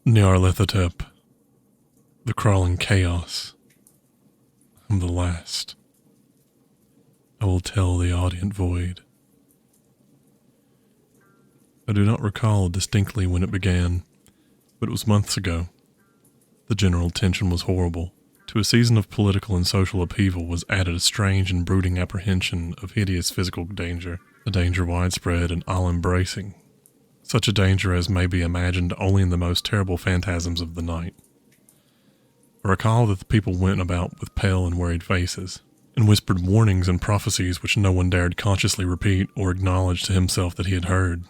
Nyarlethotep, the crawling chaos. I'm the last. I will tell the audient void. I do not recall distinctly when it began, but it was months ago. The general tension was horrible. To a season of political and social upheaval was added a strange and brooding apprehension of hideous physical danger, a danger widespread and all-embracing, such a danger as may be imagined only in the most terrible phantasms of the night. I recall that the people went about with pale and worried faces, and whispered warnings and prophecies which no one dared consciously repeat or acknowledge to himself that he had heard.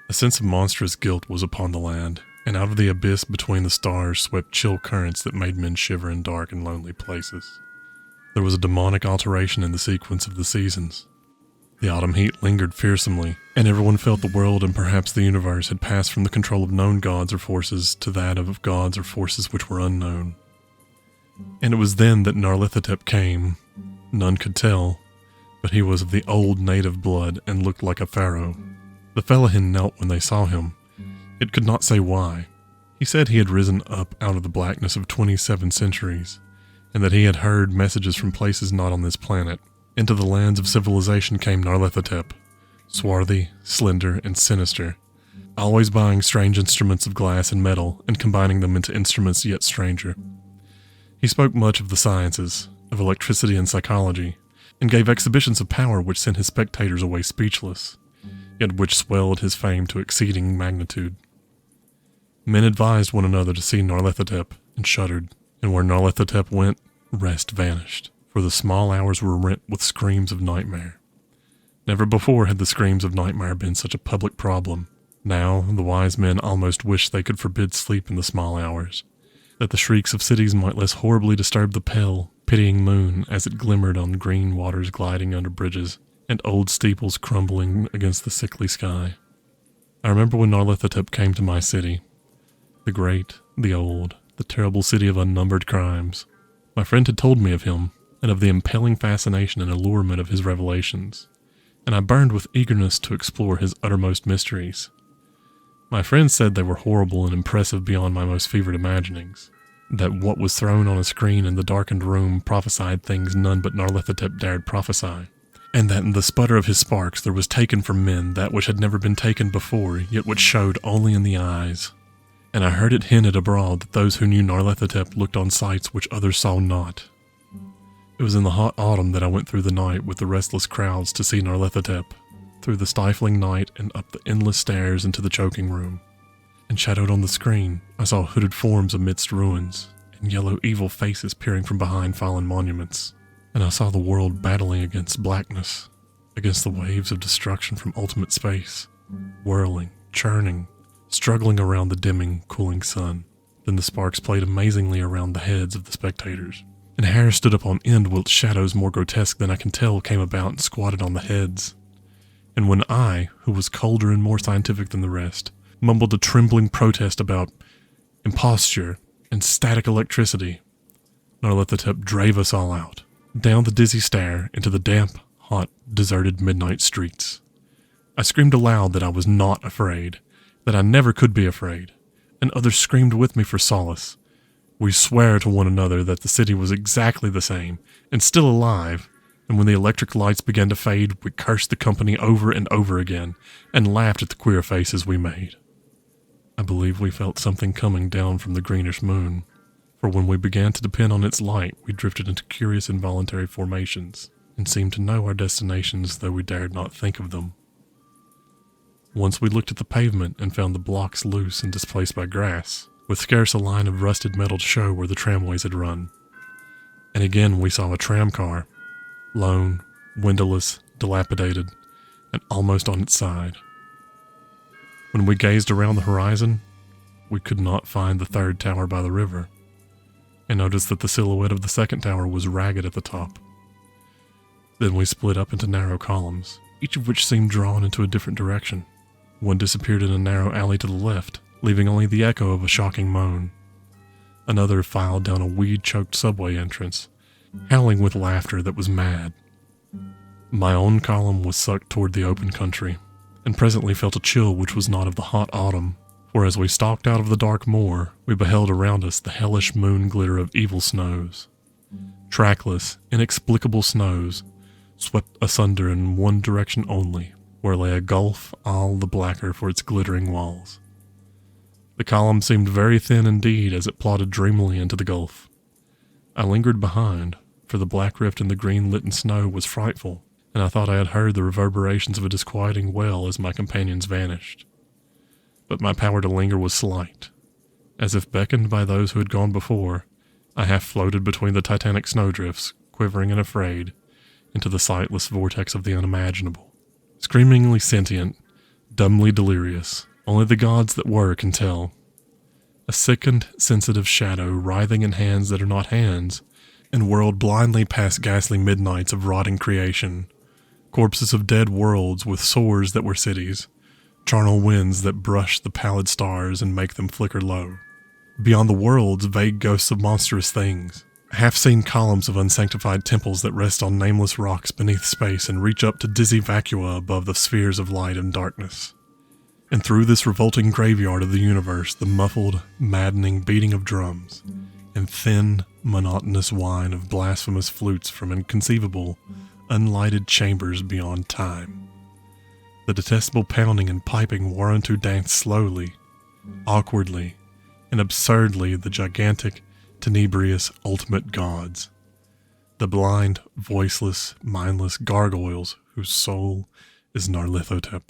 A sense of monstrous guilt was upon the land, and out of the abyss between the stars swept chill currents that made men shiver in dark and lonely places. There was a demonic alteration in the sequence of the seasons. The autumn heat lingered fearsomely, and everyone felt the world and perhaps the universe had passed from the control of known gods or forces to that of gods or forces which were unknown. And it was then that Nyarlethotep came. None could tell, but he was of the old native blood and looked like a pharaoh. The Fellahin knelt when they saw him. It could not say why. He said he had risen up out of the blackness of 27 centuries, and that he had heard messages from places not on this planet. Into the lands of civilization came Nyarlethotep, swarthy, slender, and sinister, always buying strange instruments of glass and metal and combining them into instruments yet stranger. He spoke much of the sciences, of electricity and psychology, and gave exhibitions of power which sent his spectators away speechless, yet which swelled his fame to exceeding magnitude. Men advised one another to see Nyarlethotep, and shuddered, and where Nyarlethotep went, rest vanished, for the small hours were rent with screams of nightmare. Never before had the screams of nightmare been such a public problem. Now the wise men almost wished they could forbid sleep in the small hours, that the shrieks of cities might less horribly disturb the pale, pitying moon as it glimmered on green waters gliding under bridges, and old steeples crumbling against the sickly sky. I remember when Nyarlethotep came to my city. The great, the old, the terrible city of unnumbered crimes. My friend had told me of him, and of the impelling fascination and allurement of his revelations, and I burned with eagerness to explore his uttermost mysteries. My friend said they were horrible and impressive beyond my most fevered imaginings, that what was thrown on a screen in the darkened room prophesied things none but Nyarlethotep dared prophesy, and that in the sputter of his sparks there was taken from men that which had never been taken before, yet which showed only in the eyes. And I heard it hinted abroad that those who knew Nyarlethotep looked on sights which others saw not. It was in the hot autumn that I went through the night with the restless crowds to see Nyarlethotep, through the stifling night and up the endless stairs into the choking room. And shadowed on the screen, I saw hooded forms amidst ruins, and yellow evil faces peering from behind fallen monuments. And I saw the world battling against blackness, against the waves of destruction from ultimate space, whirling, churning, struggling around the dimming, cooling sun. Then the sparks played amazingly around the heads of the spectators, and hair stood up on end whilst shadows more grotesque than I can tell came about and squatted on the heads. And when I, who was colder and more scientific than the rest, mumbled a trembling protest about imposture and static electricity, Nyarlethotep drave us all out, down the dizzy stair into the damp, hot, deserted midnight streets. I screamed aloud that I was not afraid, that I never could be afraid, and others screamed with me for solace. We swore to one another that the city was exactly the same, and still alive, and when the electric lights began to fade, we cursed the company over and over again, and laughed at the queer faces we made. I believe we felt something coming down from the greenish moon, for when we began to depend on its light, we drifted into curious involuntary formations, and seemed to know our destinations though we dared not think of them. Once we looked at the pavement and found the blocks loose and displaced by grass, with scarce a line of rusted metal to show where the tramways had run. And again we saw a tramcar, lone, windowless, dilapidated, and almost on its side. When we gazed around the horizon, we could not find the third tower by the river, and noticed that the silhouette of the second tower was ragged at the top. Then we split up into narrow columns, each of which seemed drawn into a different direction. One disappeared in a narrow alley to the left, leaving only the echo of a shocking moan. Another filed down a weed-choked subway entrance, howling with laughter that was mad. My own column was sucked toward the open country, and presently felt a chill which was not of the hot autumn, For as we stalked out of the dark moor, we beheld around us the hellish moon glitter of evil snows. Trackless, inexplicable snows, swept asunder in one direction only, where lay a gulf all the blacker for its glittering walls. The column seemed very thin indeed as it plodded dreamily into the gulf. I lingered behind, for the black rift in the green-litten snow was frightful, and I thought I had heard the reverberations of a disquieting wail as my companions vanished. But my power to linger was slight. As if beckoned by those who had gone before, I half floated between the titanic snowdrifts, quivering and afraid, into the sightless vortex of the unimaginable. Screamingly sentient, dumbly delirious, only the gods that were can tell. A sickened, sensitive shadow writhing in hands that are not hands, and whirled blindly past ghastly midnights of rotting creation, corpses of dead worlds with sores that were cities, charnel winds that brush the pallid stars and make them flicker low. Beyond the worlds, vague ghosts of monstrous things, half-seen columns of unsanctified temples that rest on nameless rocks beneath space and reach up to dizzy vacua above the spheres of light and darkness. And through this revolting graveyard of the universe, the muffled, maddening beating of drums, and thin, monotonous whine of blasphemous flutes from inconceivable, unlighted chambers beyond time. The detestable pounding and piping whereunto danced slowly, awkwardly, and absurdly the gigantic, tenebrious, ultimate gods. The blind, voiceless, mindless gargoyles whose soul is Nyarlethotep.